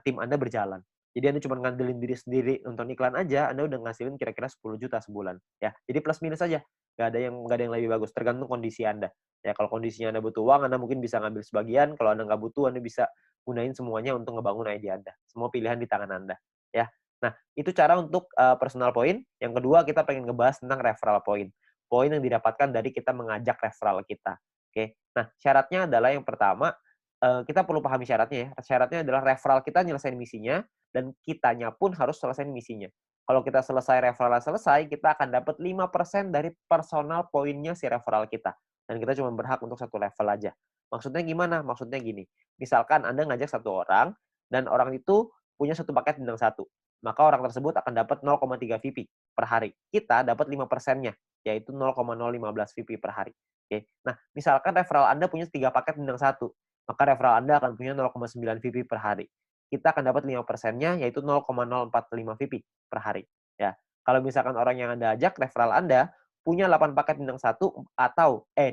A: tim Anda berjalan. Jadi Anda cuma ngandelin diri sendiri nonton iklan aja, Anda udah ngasilin kira-kira 10 juta sebulan. Ya, jadi plus minus aja. Nggak ada yang lebih bagus, tergantung kondisi Anda. Ya, kalau kondisinya Anda butuh uang, Anda mungkin bisa ngambil sebagian. Kalau Anda nggak butuh, Anda bisa gunain semuanya untuk ngebangun ide Anda. Semua pilihan di tangan Anda. Ya, nah itu cara untuk personal point. Yang kedua, kita pengen ngebahas tentang referral point. Poin yang didapatkan dari kita mengajak referral kita. Oke, nah syaratnya adalah yang pertama, kita perlu pahami syaratnya ya. Syaratnya adalah referral kita nyelesain misinya, dan kitanya pun harus selesai misinya. Kalau kita selesai referral selesai, kita akan dapat 5% dari personal poinnya si referral kita. Dan kita cuma berhak untuk satu level aja. Maksudnya gimana? Maksudnya gini. Misalkan Anda ngajak satu orang, dan orang itu punya satu paket bintang 1. Maka orang tersebut akan dapat 0,3 VP per hari. Kita dapat 5%-nya, yaitu 0,015 VP per hari. Oke. Nah, misalkan referral Anda punya 3 paket bintang 1, maka referral Anda akan punya 0,9 VP per hari. Kita akan dapat 5%-nya, yaitu 0,045 VP per hari. Ya. Kalau misalkan orang yang Anda ajak, referral Anda, punya 8 paket bintang 1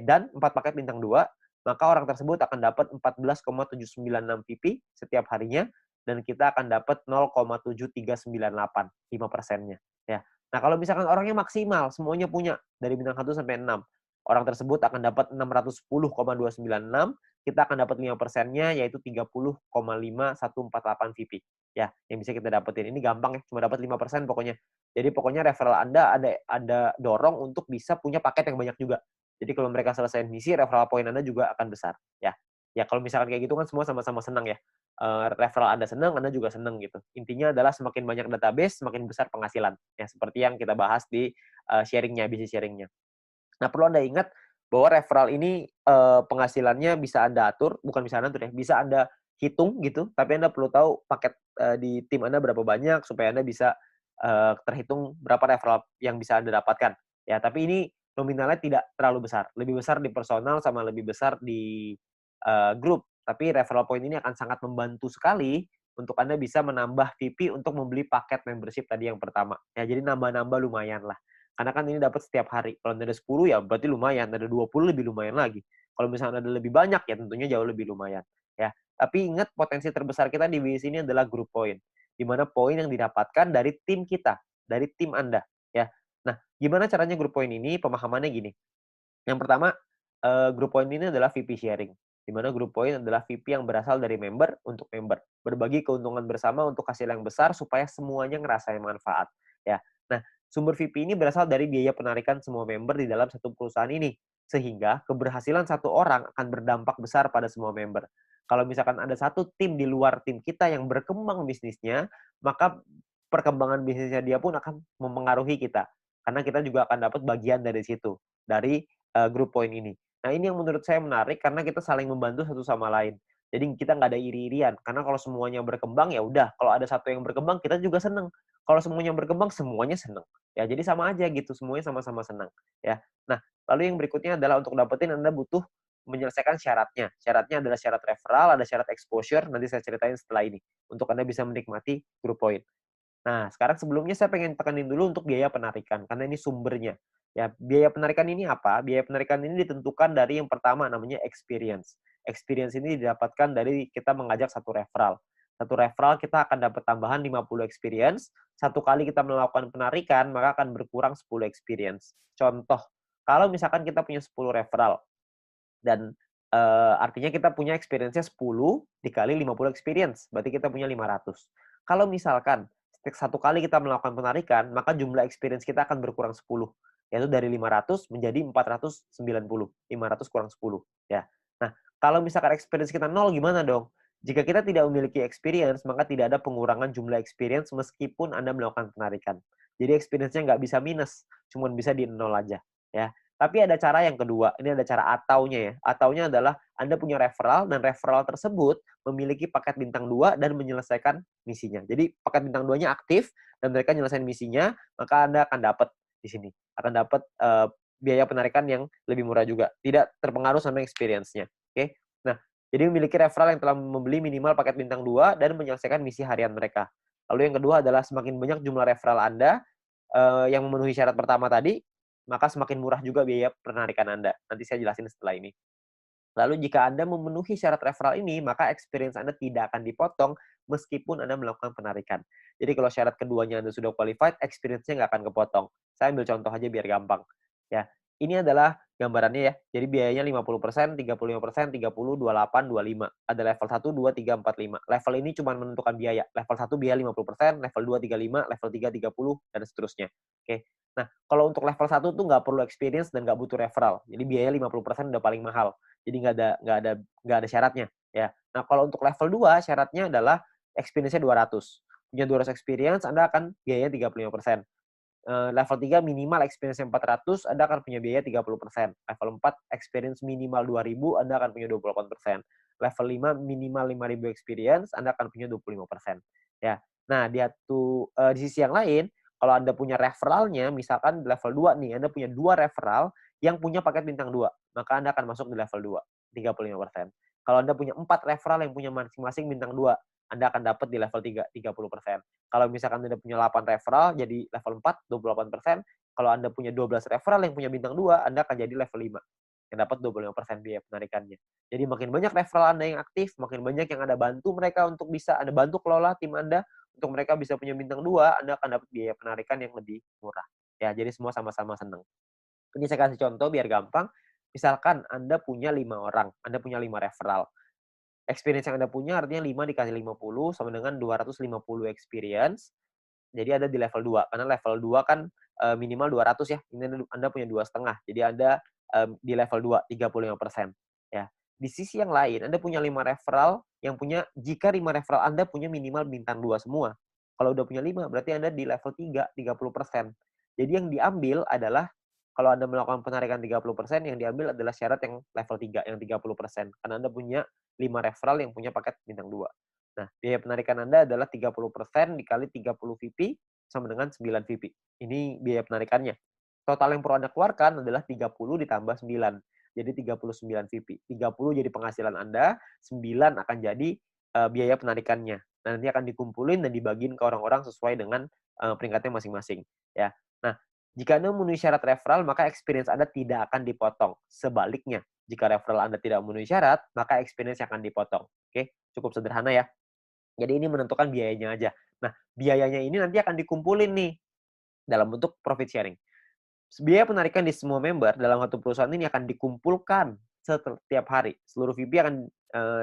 A: dan 4 paket bintang 2, maka orang tersebut akan dapat 14,796 VP setiap harinya, dan kita akan dapat 0,7398, 5%-nya. Ya. Nah, kalau misalkan orangnya maksimal, semuanya punya, dari bintang 1 sampai 6, orang tersebut akan dapat 610,296, kita akan dapat 5%-nya, yaitu 30,5148 VP. Ya, yang bisa kita dapetin. Ini gampang ya, cuma dapat 5% pokoknya. Jadi pokoknya referral Anda ada dorong untuk bisa punya paket yang banyak juga. Jadi kalau mereka selesai misi, referral point Anda juga akan besar. Ya, ya kalau misalkan kayak gitu kan semua sama-sama senang ya. referral Anda senang, Anda juga senang gitu. Intinya adalah semakin banyak database, semakin besar penghasilan. Ya, seperti yang kita bahas di sharing-nya, bisnis sharing-nya. Nah, perlu Anda ingat bahwa referral ini penghasilannya bisa Anda atur, bukan bisa Anda atur ya, bisa Anda hitung gitu, tapi Anda perlu tahu paket di tim Anda berapa banyak supaya Anda bisa terhitung berapa referral yang bisa Anda dapatkan. Ya, tapi ini nominalnya tidak terlalu besar, lebih besar di personal sama lebih besar di grup. Tapi referral point ini akan sangat membantu sekali untuk Anda bisa menambah VP untuk membeli paket membership tadi yang pertama. Ya, jadi nambah-nambah lumayan lah. Karena kan ini dapat setiap hari. Kalau ada 10 ya berarti lumayan, ada 20 lebih lumayan lagi. Kalau misalnya ada lebih banyak ya tentunya jauh lebih lumayan. Ya, tapi ingat potensi terbesar kita di bisnis ini adalah group point. Di mana poin yang didapatkan dari tim kita, dari tim Anda, ya. Nah, gimana caranya group point ini? Pemahamannya gini. Yang pertama, group point ini adalah VP sharing. Di mana group point adalah VP yang berasal dari member untuk member. Berbagi keuntungan bersama untuk hasil yang besar supaya semuanya ngerasain manfaat. Ya. Nah, sumber VP ini berasal dari biaya penarikan semua member di dalam satu perusahaan ini. Sehingga keberhasilan satu orang akan berdampak besar pada semua member. Kalau misalkan ada satu tim di luar tim kita yang berkembang bisnisnya, maka perkembangan bisnisnya dia pun akan mempengaruhi kita. Karena kita juga akan dapat bagian dari situ. Dari group point ini. Nah, ini yang menurut saya menarik karena kita saling membantu satu sama lain. Jadi kita nggak ada iri-irian. Karena kalau semuanya berkembang, ya udah. Kalau ada satu yang berkembang, kita juga seneng. Kalau semuanya berkembang, semuanya seneng. Ya, jadi sama aja gitu. Semuanya sama-sama senang. Ya. Nah, lalu yang berikutnya adalah untuk dapetin Anda butuh menyelesaikan syaratnya. Syaratnya adalah syarat referral, ada syarat exposure. Nanti saya ceritain setelah ini. Untuk Anda bisa menikmati group point. Nah, sekarang sebelumnya saya pengen tekanin dulu untuk biaya penarikan, karena ini sumbernya. Ya, biaya penarikan ini apa? Biaya penarikan ini ditentukan dari yang pertama namanya experience. Experience ini didapatkan dari kita mengajak satu referral. Satu referral kita akan dapat tambahan 50 experience. Satu kali kita melakukan penarikan, maka akan berkurang 10 experience. Contoh, kalau misalkan kita punya 10 referral, dan artinya kita punya experience-nya 10 dikali 50 experience, berarti kita punya 500. Kalau misalkan satu kali kita melakukan penarikan, maka jumlah experience kita akan berkurang 10, yaitu dari 500 menjadi 490. 500 kurang 10, ya. Nah, kalau misalkan experience kita 0 gimana dong? Jika kita tidak memiliki experience, maka tidak ada pengurangan jumlah experience meskipun Anda melakukan penarikan. Jadi experience-nya nggak bisa minus, cuma bisa di 0 aja, ya. Tapi ada cara yang kedua, ini ada cara ataunya ya. Ataunya adalah Anda punya referral dan referral tersebut memiliki paket bintang 2 dan menyelesaikan misinya. Jadi paket bintang 2-nya aktif dan mereka menyelesaikan misinya, maka Anda akan dapat di sini. Akan dapat biaya penarikan yang lebih murah juga. Tidak terpengaruh sama experience-nya. Oke. Nah, jadi memiliki referral yang telah membeli minimal paket bintang 2 dan menyelesaikan misi harian mereka. Lalu yang kedua adalah semakin banyak jumlah referral Anda yang memenuhi syarat pertama tadi, maka semakin murah juga biaya penarikan Anda. Nanti saya jelasin setelah ini. Lalu jika Anda memenuhi syarat referral ini, maka experience Anda tidak akan dipotong meskipun Anda melakukan penarikan. Jadi kalau syarat keduanya Anda sudah qualified, experience-nya nggak akan kepotong. Saya ambil contoh aja biar gampang. Ya, ini adalah gambarannya ya. Jadi biayanya 50%, 35%, 30, 28, 25. Ada level 1, 2, 3, 4, 5. Level ini cuma menentukan biaya. Level 1 biaya 50%, level 2 35, level 3 30, dan seterusnya. Oke. Nah, kalau untuk level 1 tuh nggak perlu experience dan nggak butuh referral. Jadi biaya 50% udah paling mahal. Jadi nggak ada syaratnya, ya. Nah, kalau untuk level 2 syaratnya adalah experience-nya 200. Punya 200 experience, Anda akan biayanya 35%. Level 3 minimal experience 400, Anda akan punya biaya 30%. Level 4 experience minimal 2.000, Anda akan punya 28%. Level 5 minimal 5.000 experience, Anda akan punya 25%. Ya. Nah, di sisi yang lain, kalau Anda punya referralnya, misalkan level 2 nih, Anda punya 2 referral yang punya paket bintang 2, maka Anda akan masuk di level 2, 35%. Kalau Anda punya 4 referral yang punya masing-masing bintang 2, Anda akan dapat di level 3, 30%. Kalau misalkan Anda punya 8 referral, jadi level 4, 28%. Kalau Anda punya 12 referral yang punya bintang 2, Anda akan jadi level 5, yang dapat 25% biaya penarikannya. Jadi makin banyak referral Anda yang aktif, makin banyak yang Anda bantu mereka untuk bisa Anda bantu kelola tim Anda, untuk mereka bisa punya bintang 2, Anda akan dapat biaya penarikan yang lebih murah. Ya, jadi semua sama-sama senang. Ini saya kasih contoh biar gampang. Misalkan Anda punya 5 orang, Anda punya 5 referral. Experience yang Anda punya artinya 5 dikali 50 sama dengan 250 experience. Jadi ada di level 2. Karena level 2 kan minimal 200 ya. Ini Anda punya 2,5. Jadi Anda di level 2, 35%. Ya. Di sisi yang lain, Anda punya 5 referral yang punya jika 5 referral Anda punya minimal bintang 2 semua. Kalau udah punya 5, berarti Anda di level 3, 30%. Jadi yang diambil adalah kalau Anda melakukan penarikan 30%, yang diambil adalah syarat yang level 3, yang 30%. Karena Anda punya 5 referral yang punya paket bintang 2. Nah, biaya penarikan Anda adalah 30% dikali 30 VP sama dengan 9 VP. Ini biaya penarikannya. Total yang perlu Anda keluarkan adalah 30 ditambah 9. Jadi 39 VP. 30 jadi penghasilan Anda, 9 akan jadi biaya penarikannya. Nah, nanti akan dikumpulin dan dibagiin ke orang-orang sesuai dengan peringkatnya masing-masing. Ya. Nah, jika Anda memenuhi syarat referral, maka experience Anda tidak akan dipotong. Sebaliknya, jika referral Anda tidak memenuhi syarat, maka experience akan dipotong. Oke, cukup sederhana ya. Jadi ini menentukan biayanya aja. Nah, biayanya ini nanti akan dikumpulin nih dalam bentuk profit sharing. Biaya penarikan di semua member dalam satu perusahaan ini akan dikumpulkan setiap hari. Seluruh VP akan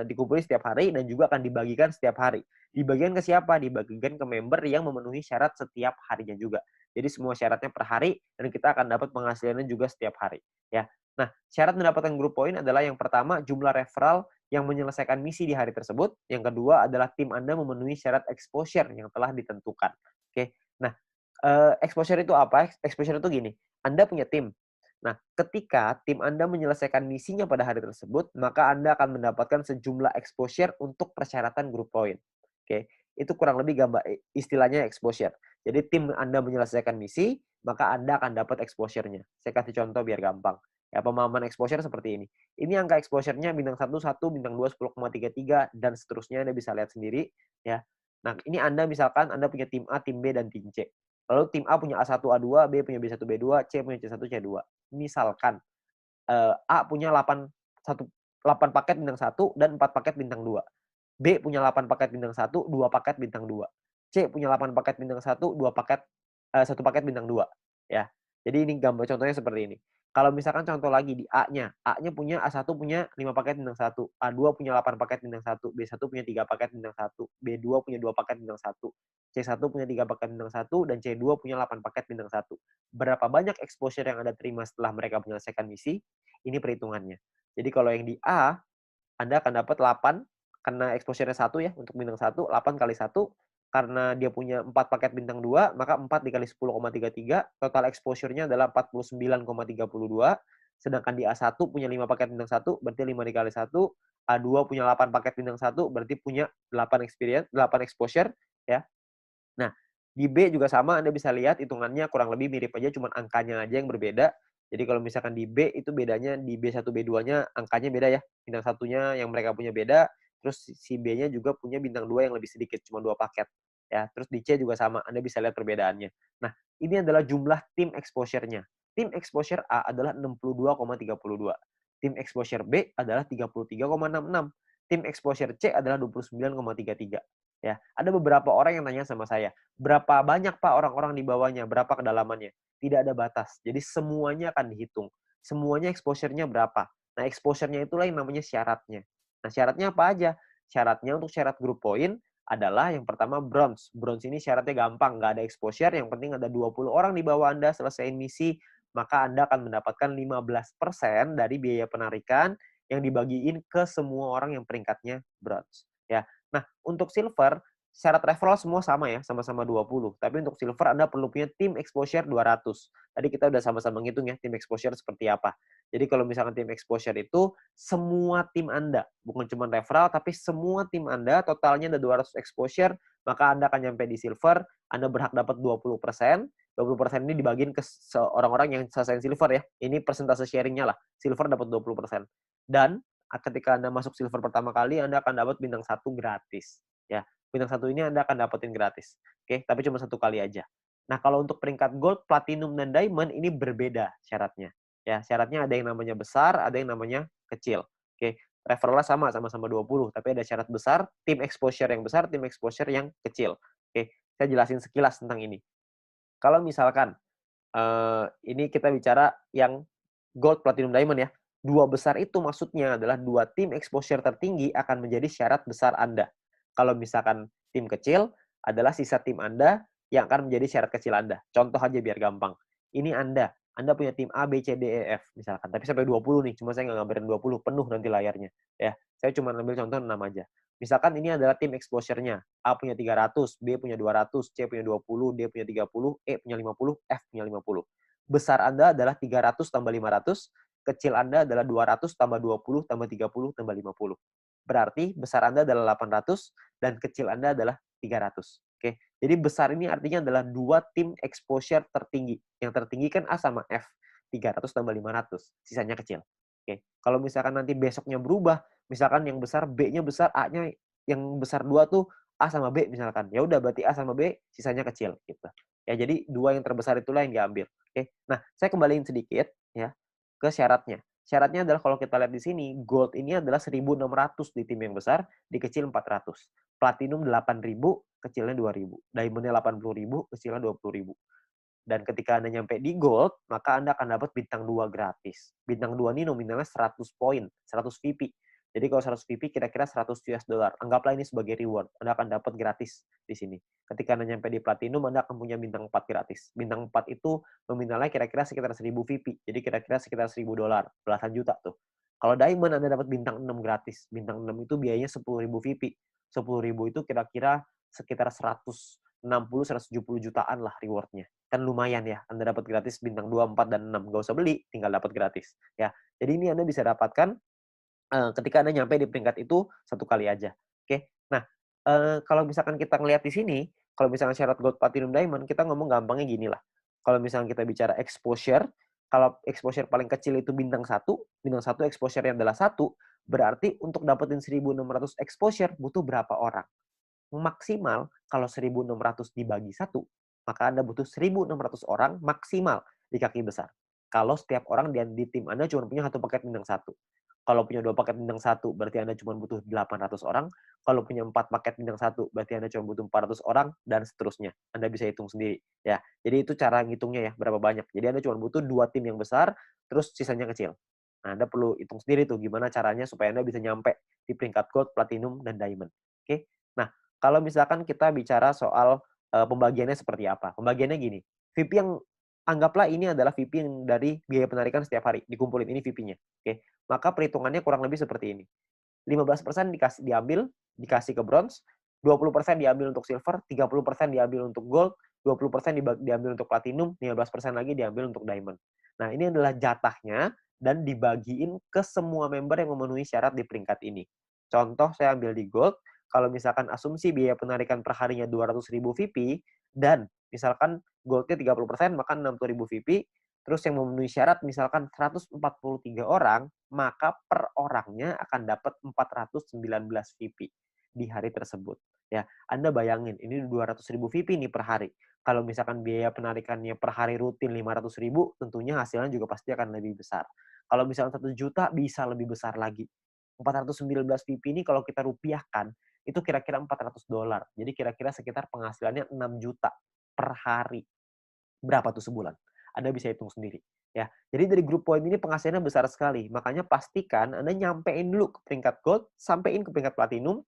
A: dikumpulkan setiap hari dan juga akan dibagikan setiap hari. Dibagikan ke siapa? Dibagikan ke member yang memenuhi syarat setiap harinya juga. Jadi semua syaratnya per hari dan kita akan dapat penghasilannya juga setiap hari. Ya. Nah, syarat mendapatkan group point adalah yang pertama jumlah referral yang menyelesaikan misi di hari tersebut. Yang kedua adalah tim Anda memenuhi syarat exposure yang telah ditentukan. Oke. Nah, exposure itu apa? Exposure itu gini. Anda punya tim. Nah, ketika tim Anda menyelesaikan misinya pada hari tersebut, maka Anda akan mendapatkan sejumlah exposure untuk persyaratan group point. Oke, itu kurang lebih gambar istilahnya exposure. Jadi tim Anda menyelesaikan misi, maka Anda akan dapat exposure-nya. Saya kasih contoh biar gampang. Ya, pemahaman exposure seperti ini. Ini angka exposure-nya bintang 1, 1, bintang 2, 10,33, dan seterusnya Anda bisa lihat sendiri. Ya. Nah, ini Anda misalkan Anda punya tim A, tim B, dan tim C. Lalu tim A punya A1, A2, B punya B1, B2, C punya C1, C2. Misalkan A punya 8 paket bintang 1 dan 4 paket bintang 2. B punya 8 paket bintang 1, 2 paket bintang 2. C punya 8 paket bintang 1, 2 paket 1 paket bintang 2, ya. Jadi ini gambar contohnya seperti ini. Kalau misalkan contoh lagi di A-nya, A-nya punya A1 punya 5 paket bintang 1, A2 punya 8 paket bintang 1, B1 punya 3 paket bintang 1, B2 punya 2 paket bintang 1, C1 punya 3 paket bintang 1, dan C2 punya 8 paket bintang 1. Berapa banyak exposure yang Anda terima setelah mereka menyelesaikan misi? Ini perhitungannya. Jadi kalau yang di A, Anda akan dapat 8 karena exposure-nya 1 ya untuk bintang 1, 8 kali 1 karena dia punya 4 paket bintang 2, maka 4 dikali 10,33, total exposure-nya adalah 49,32, sedangkan di A1 punya 5 paket bintang 1, berarti 5 dikali 1, A2 punya 8 paket bintang 1, berarti punya 8 exposure, ya. Nah, di B juga sama, Anda bisa lihat hitungannya kurang lebih mirip aja, cuma angkanya aja yang berbeda. Jadi kalau misalkan di B itu bedanya di B1, B2-nya angkanya beda ya. Bintang satunya yang mereka punya beda, terus si B-nya juga punya bintang 2 yang lebih sedikit, cuma 2 paket. Ya, terus di C juga sama, Anda bisa lihat perbedaannya. Nah, ini adalah jumlah tim exposure-nya. Tim exposure A adalah 62,32. Tim exposure B adalah 33,66. Tim exposure C adalah 29,33. Ya, ada beberapa orang yang tanya sama saya, berapa banyak Pak orang-orang di bawahnya, berapa kedalamannya? Tidak ada batas. Jadi semuanya akan dihitung. Semuanya exposure-nya berapa. Nah, exposure-nya itulah yang namanya syaratnya. Nah, syaratnya apa aja? Syaratnya untuk syarat group point adalah yang pertama bronze. Bronze ini syaratnya gampang, nggak ada exposure, yang penting ada 20 orang di bawah Anda selesaiin misi, maka Anda akan mendapatkan 15% dari biaya penarikan yang dibagiin ke semua orang yang peringkatnya bronze. Ya. Nah, untuk silver, syarat referral semua sama ya, sama-sama 20. Tapi untuk silver Anda perlu punya tim exposure 200. Tadi kita udah sama-sama ngitung ya, tim exposure seperti apa. Jadi kalau misalkan tim exposure itu semua tim Anda, bukan cuma referral, tapi semua tim Anda totalnya ada 200 exposure, maka Anda akan nyampe di silver, Anda berhak dapat 20%. 20% ini dibagiin ke orang-orang yang selesai silver ya. Ini persentase sharingnya lah. Silver dapat 20%. Dan ketika Anda masuk silver pertama kali, Anda akan dapat bintang 1 gratis. Ya, bintang 1 ini Anda akan dapetin gratis. Oke, tapi cuma 1 kali aja. Nah, kalau untuk peringkat gold, platinum, dan diamond ini berbeda syaratnya. Ya, syaratnya ada yang namanya besar, ada yang namanya kecil. Oke, referralnya sama-sama 20, tapi ada syarat besar, tim exposure yang besar, tim exposure yang kecil. Oke, saya jelasin sekilas tentang ini. Kalau misalkan ini kita bicara yang gold, platinum, diamond ya. 2 besar itu maksudnya adalah 2 tim exposure tertinggi akan menjadi syarat besar Anda. Kalau misalkan tim kecil adalah sisa tim Anda yang akan menjadi syarat kecil Anda. Contoh aja biar gampang. Ini Anda Anda punya tim A, B, C, D, E, F misalkan, tapi sampai 20 nih, cuma saya nggak gambarin 20, penuh nanti layarnya, ya. Saya cuma ambil contoh 6 aja. Misalkan ini adalah tim exposure-nya, A punya 300, B punya 200, C punya 20, D punya 30, E punya 50, F punya 50. Besar Anda adalah 300 tambah 500, kecil Anda adalah 200 tambah 20 tambah 30 tambah 50. Berarti besar Anda adalah 800 dan kecil Anda adalah 300. Oke. Jadi besar ini artinya adalah dua tim exposure tertinggi. Yang tertinggi kan A sama F. 300 tambah 500. Sisanya kecil. Oke. Kalau misalkan nanti besoknya berubah, misalkan yang besar B-nya besar, A-nya yang besar 2 tuh A sama B misalkan. Ya udah berarti A sama B sisanya kecil gitu. Ya jadi dua yang terbesar itulah yang diambil. Oke. Nah, saya kembaliin sedikit ya ke syaratnya. Syaratnya adalah kalau kita lihat di sini, gold ini adalah 1.600 di tim yang besar, di kecil 400. Platinum 8.000, kecilnya 2.000. Diamondnya 80.000, kecilnya 20.000. Dan ketika Anda nyampe di gold, maka Anda akan dapat bintang 2 gratis. Bintang 2 ini nominalnya 100 poin, 100 VP. Jadi kalau 100 VP kira-kira 100 US dollar. Anggaplah ini sebagai reward. Anda akan dapat gratis di sini. Ketika Anda nyampe di platinum, Anda akan punya bintang 4 gratis. Bintang 4 itu nominalnya kira-kira sekitar 1.000 VP. Jadi kira-kira sekitar 1.000 dolar, belasan juta tuh. Kalau diamond Anda dapat bintang 6 gratis. Bintang 6 itu biayanya 10.000 VP. 10.000 itu kira-kira sekitar 160-170 jutaan lah rewardnya. Kan lumayan ya, Anda dapat gratis bintang 2, 4, dan 6. Nggak usah beli, tinggal dapat gratis. Ya, jadi ini Anda bisa dapatkan ketika Anda nyampe di peringkat itu satu kali aja. Oke. Nah, kalau misalkan kita ngelihat di sini, kalau misalkan syarat gold, platinum, diamond, kita ngomong gampangnya gini lah. Kalau misalkan kita bicara exposure, kalau exposure paling kecil itu bintang satu exposure-nya adalah 1, berarti untuk dapetin 1.600 exposure butuh berapa orang? Maksimal kalau 1.600 dibagi 1, maka Anda butuh 1.600 orang maksimal di kaki besar. Kalau setiap orang di tim Anda cuma punya 1 paket bintang 1. Kalau punya 2 paket bintang 1, berarti Anda cuma butuh 800 orang. Kalau punya 4 paket bintang 1, berarti Anda cuma butuh 400 orang, dan seterusnya. Anda bisa hitung sendiri. Ya, jadi itu cara ngitungnya ya, berapa banyak. Jadi Anda cuma butuh 2 tim yang besar, terus sisanya kecil. Nah, Anda perlu hitung sendiri tuh gimana caranya supaya Anda bisa nyampe di peringkat gold, platinum, dan diamond. Oke? Nah, kalau misalkan kita bicara soal pembagiannya seperti apa. Pembagiannya gini, VP yang anggaplah ini adalah VP yang dari biaya penarikan setiap hari, dikumpulin ini VP-nya. Oke. Maka perhitungannya kurang lebih seperti ini. 15% dikasih ke bronze, 20% diambil untuk silver, 30% diambil untuk gold, 20% diambil untuk platinum, 15% lagi diambil untuk diamond. Nah, ini adalah jatahnya dan dibagiin ke semua member yang memenuhi syarat di peringkat ini. Contoh saya ambil di gold, kalau misalkan asumsi biaya penarikan per harinya 200.000 VP dan misalkan goldnya 30%, maka 60.000 VP, terus yang memenuhi syarat misalkan 143 orang, maka per orangnya akan dapat 419 VP di hari tersebut. Ya, Anda bayangin, ini 200.000 VP nih per hari. Kalau misalkan biaya penarikannya per hari rutin 500.000, tentunya hasilnya juga pasti akan lebih besar. Kalau misalkan 1 juta, bisa lebih besar lagi. 419 VP ini kalau kita rupiahkan, itu kira-kira 400 dolar. Jadi kira-kira sekitar penghasilannya 6 juta per hari. Berapa tuh sebulan? Anda bisa hitung sendiri. Ya, jadi dari grup poin ini penghasilannya besar sekali. Makanya pastikan Anda nyampein dulu ke peringkat gold, sampein ke peringkat platinum,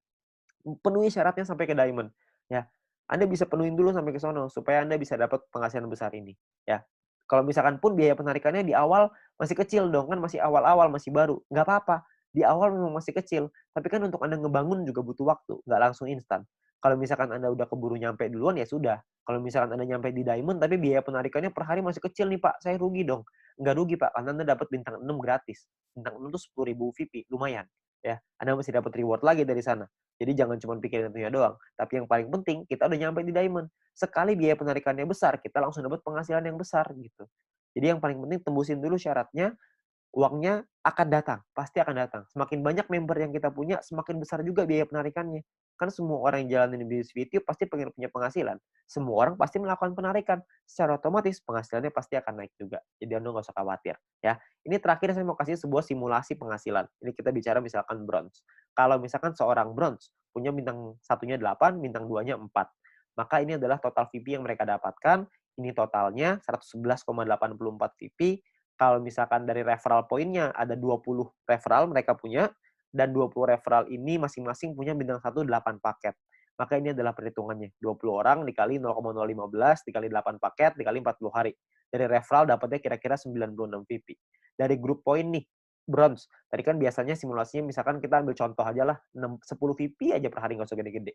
A: penuhi syaratnya sampai ke diamond. Ya, Anda bisa penuhin dulu sampai ke sono supaya Anda bisa dapat penghasilan besar ini. Ya, kalau misalkan pun biaya penarikannya di awal masih kecil dong, kan masih awal-awal, masih baru. Nggak apa-apa. Di awal memang masih kecil, tapi kan untuk Anda ngebangun juga butuh waktu, nggak langsung instan. Kalau misalkan Anda udah keburu nyampe duluan, ya sudah. Kalau misalkan Anda nyampe di diamond, tapi biaya penarikannya per hari masih kecil nih Pak, saya rugi dong. Nggak rugi Pak, karena Anda dapat bintang 6 gratis. Bintang 6 itu 10.000 VP, lumayan. Ya, Anda masih dapat reward lagi dari sana. Jadi jangan cuma pikirin itunya doang. Tapi yang paling penting, kita udah nyampe di diamond. Sekali biaya penarikannya besar, kita langsung dapat penghasilan yang besar gitu. Jadi yang paling penting tembusin dulu syaratnya, uangnya akan datang, pasti akan datang. Semakin banyak member yang kita punya, semakin besar juga biaya penarikannya. Kan semua orang yang jalanin bisnis video pasti pengen punya penghasilan. Semua orang pasti melakukan penarikan. Secara otomatis penghasilannya pasti akan naik juga. Jadi Anda nggak usah khawatir. Ya, ini terakhir saya mau kasih sebuah simulasi penghasilan. Ini kita bicara misalkan bronze. Kalau misalkan seorang bronze punya bintang satunya 8, bintang 2-nya 4. Maka ini adalah total VP yang mereka dapatkan. Ini totalnya 111,84 VP. Kalau misalkan dari referral poinnya ada 20 referral mereka punya, dan 20 referral ini masing-masing punya bintang 1 8 paket. Maka ini adalah perhitungannya. 20 orang dikali 0,015 dikali 8 paket dikali 40 hari. Dari referral dapatnya kira-kira 96 VP. Dari grup poin nih, bronze. Tadi kan biasanya simulasinya misalkan kita ambil contoh aja lah, 10 VP aja per hari, nggak usah gede-gede.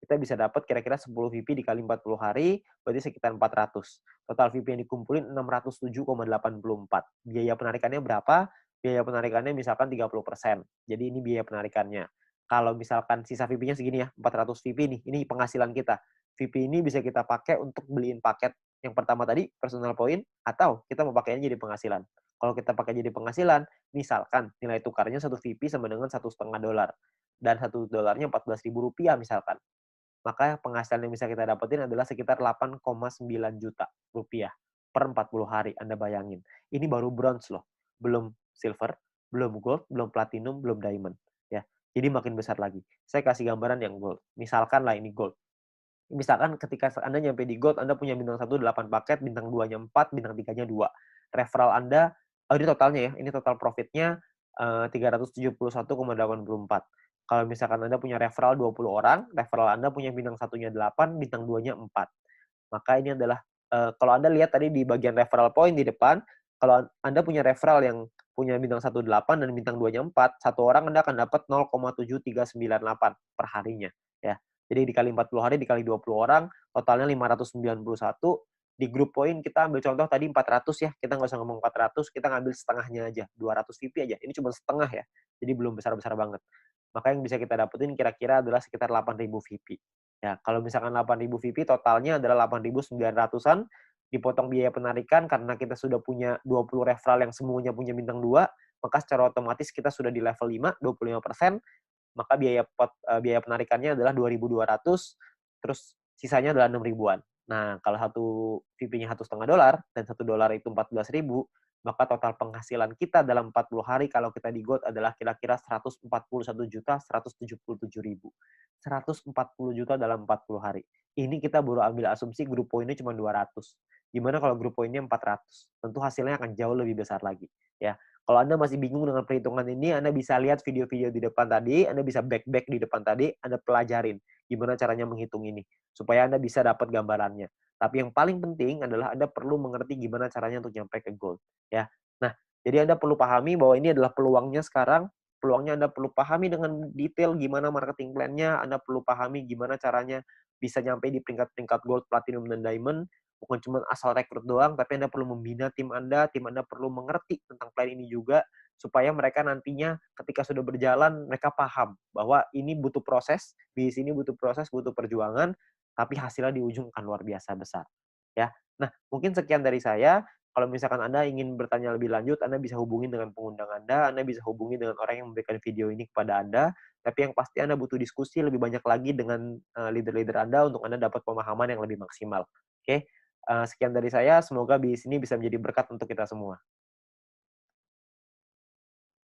A: Kita bisa dapat kira-kira 10 VP dikali 40 hari, berarti sekitar 400. Total VP yang dikumpulin 607,84. Biaya penarikannya berapa? Biaya penarikannya misalkan 30%. Jadi ini biaya penarikannya. Kalau misalkan sisa VP-nya segini ya, 400 VP nih, ini penghasilan kita. VP ini bisa kita pakai untuk beliin paket yang pertama tadi, personal point, atau kita mau pakainya jadi penghasilan. Kalau kita pakai jadi penghasilan, misalkan nilai tukarnya 1 VP sama dengan $1,5, dan $1 Rp14.000 misalkan. Maka penghasilan yang bisa kita dapetin adalah sekitar 8,9 juta rupiah per 40 hari. Anda bayangin. Ini baru bronze loh. Belum silver, belum gold, belum platinum, belum diamond. Ya. Jadi makin besar lagi. Saya kasih gambaran yang gold. Misalkan lah ini gold. Misalkan ketika Anda nyampe di gold, Anda punya bintang 1 8 paket, bintang 2-nya 4, bintang 3-nya 2. Referral Anda, oh ini totalnya ya, ini total profitnya 371,84. Kalau misalkan Anda punya referral 20 orang, referral Anda punya bintang 1-nya 8, bintang 2-nya 4. Maka ini adalah, kalau Anda lihat tadi di bagian referral point di depan, kalau Anda punya referral yang punya bintang 1 8 dan bintang 2-nya 4, satu orang Anda akan dapat 0,7398 per harinya. Ya. Jadi dikali 40 hari, dikali 20 orang, totalnya 591. Di grup poin kita ambil contoh tadi 400 ya, kita nggak usah ngomong 400, kita ngambil setengahnya aja, 200 VP aja. Ini cuma setengah ya, jadi belum besar-besar banget. Maka yang bisa kita dapetin kira-kira adalah sekitar 8.000 VP. Ya, kalau misalkan 8.000 VP, totalnya adalah 8.900-an, dipotong biaya penarikan karena kita sudah punya 20 referral yang semuanya punya bintang 2, maka secara otomatis kita sudah di level 5, 25%, maka biaya penarikannya adalah 2.200, terus sisanya adalah 6 ribuan. Nah, kalau satu VP-nya $1,5 dan $1 itu 14.000, maka total penghasilan kita dalam 40 hari kalau kita di gold adalah kira-kira 141.177.000. 140 juta dalam 40 hari. Ini kita baru ambil asumsi grup poinnya cuma 200. Gimana kalau grup poinnya 400? Tentu hasilnya akan jauh lebih besar lagi. Ya, kalau Anda masih bingung dengan perhitungan ini, Anda bisa lihat video-video di depan tadi, Anda bisa back di depan tadi, Anda pelajarin gimana caranya menghitung ini, supaya Anda bisa dapat gambarannya. Tapi yang paling penting adalah Anda perlu mengerti gimana caranya untuk nyampe ke goal. Ya. Nah, jadi Anda perlu pahami bahwa ini adalah peluangnya sekarang, peluangnya Anda perlu pahami dengan detail gimana marketing plan-nya, Anda perlu pahami gimana caranya bisa nyampe di peringkat-peringkat gold, platinum, dan diamond, bukan cuma asal rekrut doang, tapi Anda perlu membina tim Anda perlu mengerti tentang plan ini juga, supaya mereka nantinya ketika sudah berjalan, mereka paham bahwa ini butuh proses, di sini butuh proses, butuh perjuangan, tapi hasilnya di ujung akan luar biasa besar. Ya. Nah, mungkin sekian dari saya. Kalau misalkan Anda ingin bertanya lebih lanjut, Anda bisa hubungi dengan pengundang Anda bisa hubungi dengan orang yang memberikan video ini kepada Anda, tapi yang pasti Anda butuh diskusi lebih banyak lagi dengan leader-leader Anda untuk Anda dapat pemahaman yang lebih maksimal. Oke? Sekian dari saya, semoga bisnis ini bisa menjadi berkat untuk kita semua.